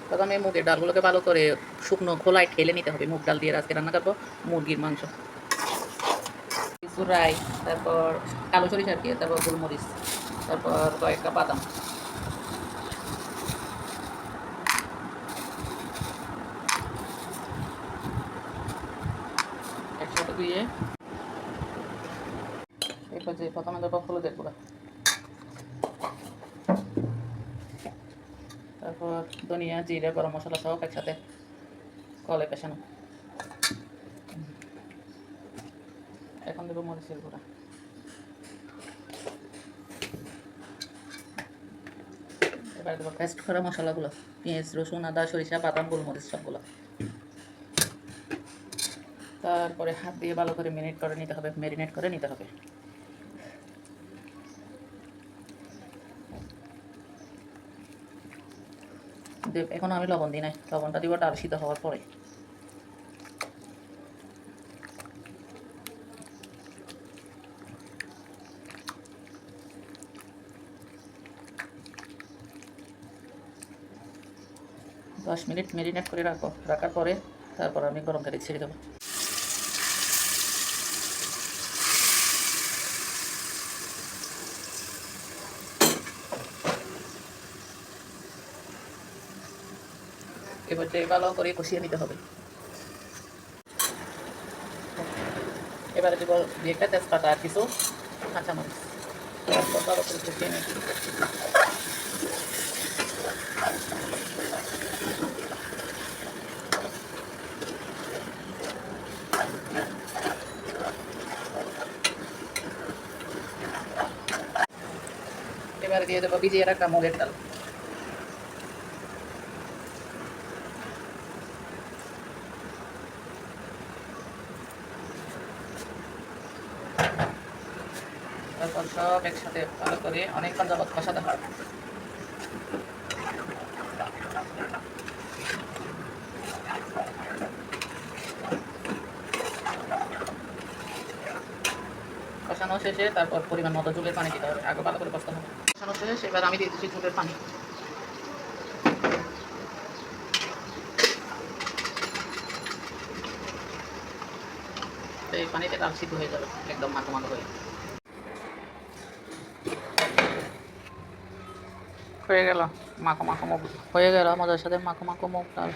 প্রথমে মুগের ডালগুলোকে ভালো করে শুকনো খোলায় ঠেলে নিতে হবে। মুগ ডাল দিয়ে আজকে রান্না করবো মুরগির মাংস। কিছু রাই, তারপর কালো সরিষা আর কি, তারপর গোলমরিচ, তারপর কয়েকটা বাদাম, একসাথে দিয়ে এরপর যে প্রথমে দেবো হলুদের গুঁড়া, তারপর ধনিয়া, জিরা, গরম মশলা সব একসাথে কলে পেশানো। এখন দেবো মরিচের গুঁড়া, এবার দেবো পেস্ট করা মশলাগুলো, পেঁয়াজ, রসুন, আদা, সরিষা, বাদাম, গোলমরিচ সবগুলো। তারপরে হাত দিয়ে ভালো করে ম্যারিনেট করে নিতে হবে। এখন আমি লবণ দিই নাই, লবণটা দিব ডাল সিদ্ধ হওয়ার পরে। দশ মিনিট ম্যারিনেট করে রাখার পরে তারপর আমি গরম তেলে ছেড়ে দেবো। এবার ভালো করে কষিয়ে নিতে হবে। এবারে দেবো একটা তেজপাতা আর কিছু কাঁচামরিচ, তারপর ভালো করে কষিয়ে নিই। এবারে দিয়ে দেবো ভিজিয়ে রাখা মুগের ডাল। তারপর সব একসাথে ভালো করে অনেকক্ষণ যাবত কষাতে হবে। কষানো শেষে তারপর পরিমাণ মতো চুলের পানি দিতে হবে। আগে ভালো করে কষতে হবে। কষানো শেষ, এবার আমি দিয়ে দিচ্ছি চুলের পানি। এই পানিতে ডাল সিদ্ধ হয়ে যাবে, একদম মাখো মাখো হয়ে গেল। মাখো মাখো মুগ হয়ে গেল, আমাদের সাথে মাখো মাখো মুগ ডাল।